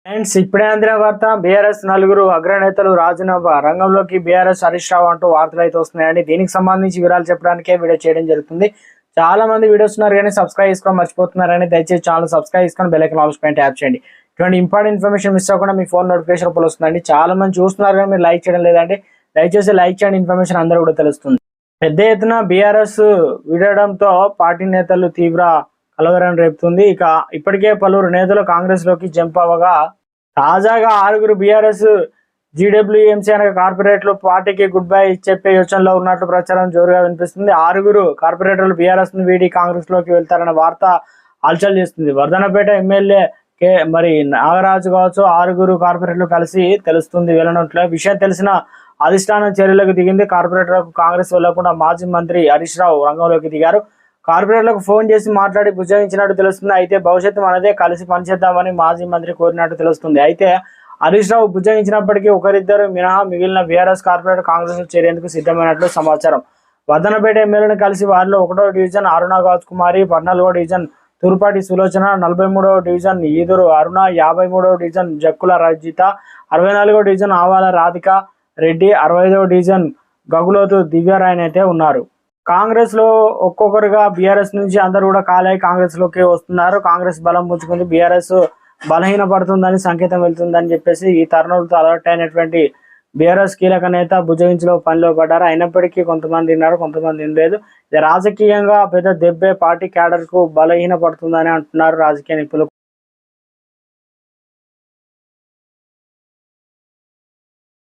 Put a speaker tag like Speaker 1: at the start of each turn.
Speaker 1: Friends ఇప్పుడే అందిన వార్త బీఆర్ఎస్ నలుగురు అగ్రనేతలు రాజీనామా రంగంలోకి బీఆర్ఎస్ హరీష్ రావు అంటూ వార్తలు అయితే వస్తున్నాయండి. దీనికి సంబంధించి వివరాలు చెప్పడానికే వీడియో చేయడం జరుగుతుంది. చాలా మంది వీడియోస్ ఉన్నారు కానీ సబ్స్క్రైబ్ చేసుకోవడం మర్చిపోతున్నారని దయచేసి ఛానల్ సబ్స్క్రైబ్ చేసుకొని బెల్ ఐకాన్ ఆల్ పైన ట్యాప్ చేయండి. ఇటువంటి ఇంపార్టెంట్ ఇన్ఫర్మేషన్ మిస్ అవ్వకుండా మీ ఫోన్ నోటిఫికేషన్ రూపంలో వస్తుందండి. చాలా మంది చూస్తున్నారు కానీ మీరు లైక్ చేయడం లేదండి. దయచేసి లైక్ చేయండి, ఇన్ఫర్మేషన్ అందరూ కూడా తెలుస్తుంది. పెద్ద ఎత్తున బీఆర్ఎస్ విడడంతో పార్టీ నేతలు తీవ్ర కలవరం రేపుతుంది. ఇక ఇప్పటికే పలువురు నేతలు కాంగ్రెస్ లోకి జంప్ అవ్వగా తాజాగా 6 బీఆర్ఎస్ జీడబ్ల్యూఎంసీ అనే కార్పొరేట్లు పార్టీకి గుడ్ బై చెప్పే యోచనలో ఉన్నట్లు ప్రచారం జోరుగా వినిపిస్తుంది. 6 కార్పొరేటర్లు బీఆర్ఎస్ ను వీడి కాంగ్రెస్ లోకి వెళ్తారన్న వార్త హల్చల్ చేస్తుంది. వర్ధనపేట ఎమ్మెల్యే మరి నాగరాజు కావచ్చు 6 కార్పొరేటర్లు కలిసి తెలుస్తుంది వెళ్ళనుంటే విషయం తెలిసిన అధిష్టానం చర్యలకు దిగింది. కార్పొరేటర్లకు కాంగ్రెస్ వెళ్లకుండా మాజీ మంత్రి హరీష్ రావు రంగంలోకి దిగారు. కార్పొరేటర్లకు ఫోన్ చేసి మాట్లాడి బుజ్జగించినట్టు తెలుస్తుంది. అయితే భవిష్యత్తు మనదే, కలిసి పనిచేద్దామని మాజీ మంత్రి కోరినట్టు తెలుస్తుంది. అయితే హరీష్ రావు బుజ్జగించినప్పటికీ ఒకరిద్దరు మినహా మిగిలిన బీఆర్ఎస్ కార్పొరేటర్ కాంగ్రెస్ చేరేందుకు సిద్ధమైనట్లు సమాచారం. వర్ధనపేట ఎమ్మెల్యేను కలిసి వారిలో 1వ division Aruna Kumari, 14వ division Thurpati Sulochana, 43వ division ఈదురు అరుణ, 53వ డివిజన్ జక్కుల రజిత, 64వ డివిజన్ ఆవాల రాధిక రెడ్డి, 65వ డివిజన్ గగులోతు దివ్యారాయన్ అయితే ఉన్నారు. కాంగ్రెస్ లో ఒక్కొక్కరుగా బీఆర్ఎస్ నుంచి అందరూ కూడా కాలై కాంగ్రెస్ లోకి వస్తున్నారు. కాంగ్రెస్ బలం పుంజుకుంది, బీఆర్ఎస్ బలహీన పడుతుందని సంకేతం వెళ్తుందని చెప్పేసి ఈ తరుణంతో అలర్ట్ అయినటువంటి బీఆర్ఎస్ కీలక నేత బుజ్జగించులో పనిలో పడ్డారు. అయినప్పటికీ కొంతమంది విన్నారు, కొంతమంది లేదు. ఇది రాజకీయంగా పెద్ద దెబ్బే, పార్టీ క్యాడర్ కు బలహీన పడుతుందని అంటున్నారు రాజకీయ నిపుణులు.